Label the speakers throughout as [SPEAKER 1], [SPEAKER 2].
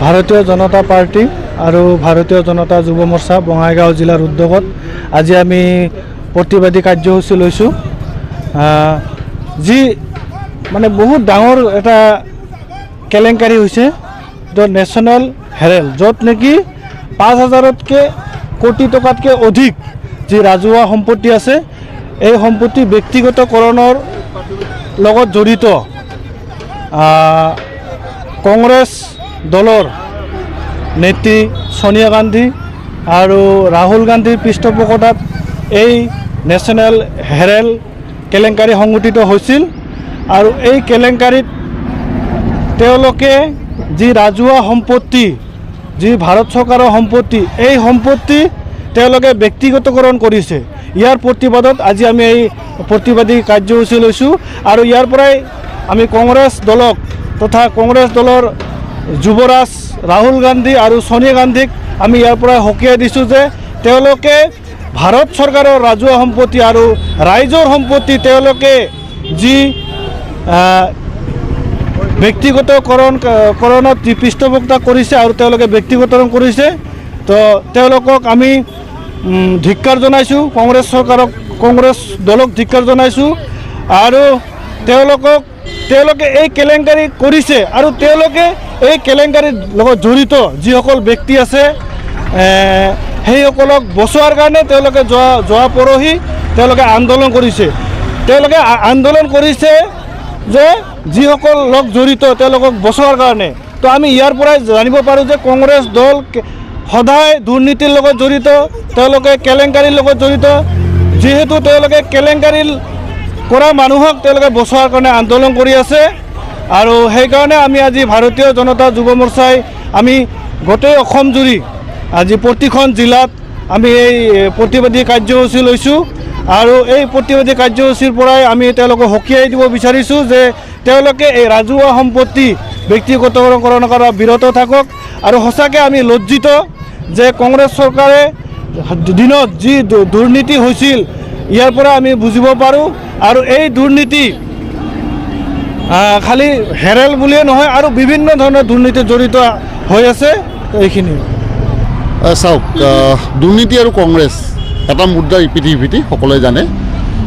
[SPEAKER 1] ভাৰতীয় জনতা পাৰ্টি আৰু ভাৰতীয় জনতা যুৱ মৰ্চা বঙাইগাঁও জিলাৰ উদ্যোগত আজি আমি প্ৰতিবাদী কাৰ্যসূচী লৈছোঁ। যি মানে বহুত ডাঙৰ এটা কেলেংকাৰী হৈছে দ্য নেশ্যনেল হেৰাল্ড, য'ত নেকি 5,000তকৈ কোটি টকাতকৈ অধিক যি ৰাজহুৱা সম্পত্তি আছে, এই সম্পত্তি ব্যক্তিগতকৰণৰ লগত জড়িত কংগ্ৰেছ দলৰ নেত্ৰী সোনিয়া গান্ধী আৰু ৰাহুল গান্ধীৰ পৃষ্ঠপোষকতাত এই নেশ্যনেল হেৰাল্ড কেলেংকাৰী সংঘটিত হৈছিল। আৰু এই কেলেংকাৰীত তেওঁলোকে যি ৰাজহুৱা সম্পত্তি, যি ভাৰত চৰকাৰৰ সম্পত্তি, এই সম্পত্তি তেওঁলোকে ব্যক্তিগতকৰণ কৰিছে। ইয়াৰ প্ৰতিবাদত আজি আমি এই প্ৰতিবাদী কাৰ্যসূচী লৈছোঁ। আৰু ইয়াৰ পৰাই আমি কংগ্ৰেছ দলক তথা কংগ্ৰেছ দলৰ যুৱৰাজ ৰাহুল গান্ধী আৰু সোনিয়া গান্ধীক আমি ইয়াৰ পৰাই সকীয়াই দিছোঁ যে তেওঁলোকে ভাৰত চৰকাৰৰ ৰাজহুৱা সম্পত্তি আৰু ৰাইজৰ সম্পত্তি তেওঁলোকে যি ব্যক্তিগতকৰণত যি পৃষ্ঠপোষকতা কৰিছে আৰু তেওঁলোকে ব্যক্তিগতকৰণ কৰিছে, তো তেওঁলোকক আমি ধিক্কাৰ জনাইছোঁ। কংগ্ৰেছ চৰকাৰক, কংগ্ৰেছ দলক ধিক্কাৰ জনাইছোঁ। আৰু তেওঁলোকে এই কেলেংকাৰী কৰিছে আৰু তেওঁলোকে এই কেলেংকাৰীৰ লগত জড়িত যিসকল ব্যক্তি আছে সেইসকলক বচোৱাৰ কাৰণে তেওঁলোকে যোৱা পৰহি তেওঁলোকে আন্দোলন কৰিছে। তেওঁলোকে আন্দোলন কৰিছে যে যিসকল লোক জড়িত তেওঁলোকক বচোৱাৰ কাৰণে। তো আমি ইয়াৰ পৰাই জানিব পাৰোঁ যে কংগ্ৰেছ দল সদায় দুৰ্নীতিৰ লগত জড়িত, তেওঁলোকে কেলেংকাৰীৰ লগত জড়িত। যিহেতু তেওঁলোকে কেলেংকাৰী কৰা মানুহক তেওঁলোকে বচোৱাৰ কাৰণে আন্দোলন কৰি আছে। আৰু সেইকাৰণে আমি আজি ভাৰতীয় জনতা যুৱ মৰ্চাই আমি গোটেই অসম জুৰি আজি প্ৰতিখন জিলাত আমি এই প্ৰতিবাদী কাৰ্যসূচী লৈছোঁ। আৰু এই প্ৰতিবাদী কাৰ্যসূচীৰ পৰাই আমি তেওঁলোকক সকীয়াই দিব বিচাৰিছোঁ যে তেওঁলোকে এই ৰাজহুৱা সম্পত্তি ব্যক্তিগতকৰণ কৰা বিৰত থাকক। আৰু সঁচাকৈ আমি লজ্জিত যে কংগ্ৰেছ চৰকাৰে দিনত যি দুৰ্নীতি হৈছিল ইয়াৰ পৰা আমি বুজিব পাৰোঁ। আৰু এই দুৰ্নীতি খালি হেৰাল্ড বুলিয়ে নহয় আৰু বিভিন্ন ধৰণৰ দুৰ্নীতিত জড়িত হৈ আছে। এইখিনি
[SPEAKER 2] চাওক, দুৰ্নীতি আৰু কংগ্ৰেছ এটা মুদ্ৰাৰ ইপিঠি সিপিঠি সকলোৱে জানে।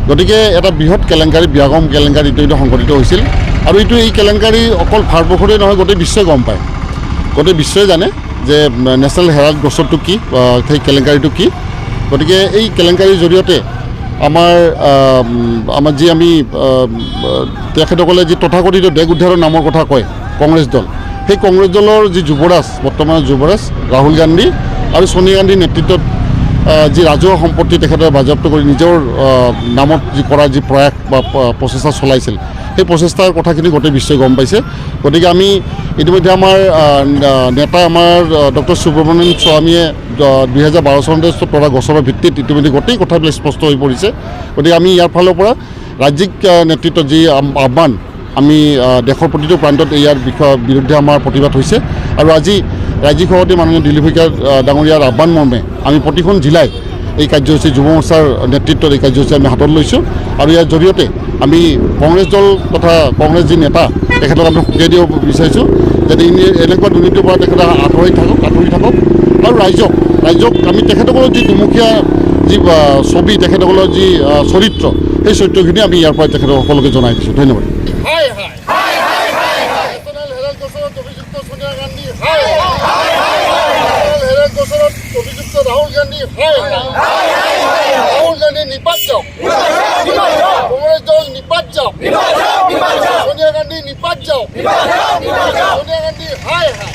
[SPEAKER 2] গতিকে এটা বৃহৎ কেলেংকাৰী, ব্যাগম কেলেংকাৰী ইটো সংঘটিত হৈছিল। আৰু এই কেলেংকাৰী অকল ভাৰতবৰ্ষতে নহয়, গোটেই বিশ্বই গম পায়, গোটেই বিশ্বই জানে যে নেশ্যনেল হেৰাল্ড গোচৰটো কি, সেই কেলেংকাৰীটো কি। গতিকে এই কেলেংকাৰীৰ জৰিয়তে আমাৰ যি আমি তেখেতসকলে যি তথাকথিত দেশ উদ্ধাৰৰ নামৰ কথা কয় কংগ্ৰেছ দল, সেই কংগ্ৰেছ দলৰ যি যুৱৰাজ, বৰ্তমানৰ যুৱৰাজ ৰাহুল গান্ধী আৰু সোনিয়া গান্ধীৰ নেতৃত্বত যি ৰাজহুৱা সম্পত্তি তেখেতে বাজেয়াপ্ত কৰি নিজৰ নামত যি কৰাৰ যি প্ৰয়াস বা প্ৰচেষ্টা চলাইছিল, সেই প্ৰচেষ্টাৰ কথাখিনি গোটেই বিশ্বই গম পাইছে। গতিকে আমি ইতিমধ্যে আমাৰ নেতা আমাৰ ডক্টৰ সুব্ৰমণ্যম স্বামীয়ে 2012 চনতে তৰা গোচৰৰ ভিত্তিত ইতিমধ্যে গোটেই কথাবিলাক স্পষ্ট হৈ পৰিছে। গতিকে আমি ইয়াৰ ফালৰ পৰা ৰাজ্যিক নেতৃত্বত যি আহ্বান, আমি দেশৰ প্ৰতিটো প্ৰান্তত ইয়াৰ বিৰুদ্ধে আমাৰ প্ৰতিবাদ হৈছে। আৰু আজি ৰাজ্যিক সভাপতি মাননীয় দিলীপ শইকীয়া ডাঙৰীয়াৰ আহ্বান মৰ্মে আমি প্ৰতিখন জিলাই এই কাৰ্যসূচী, যুৱ মৰ্চাৰ নেতৃত্বত এই কাৰ্যসূচী আমি হাতত লৈছোঁ। আৰু ইয়াৰ জৰিয়তে আমি কংগ্ৰেছ দল তথা কংগ্ৰেছ যি নেতা তেখেতক আমি সকীয়াই দিব বিচাৰিছোঁ যাতে এনেকুৱা দুৰ্নীতিৰ পৰা তেখেতে আঁতৰি থাকক। আৰু ৰাইজক আমি তেখেতসকলৰ যি দুমুখীয়া যি ছবি, তেখেতসকলৰ যি চৰিত্ৰ, সেই চৰিত্ৰখিনি আমি ইয়াৰ পৰা তেখেতক সকলোকে জনাই দিছোঁ। ধন্যবাদ।
[SPEAKER 3] রাহুল গান্ধী নিপাত যাওক, কংগ্রেস দল নিপাত যাওক, সোনিয়া গান্ধী নিপাত যাওক, সোনিয়া গান্ধী হায় হায়।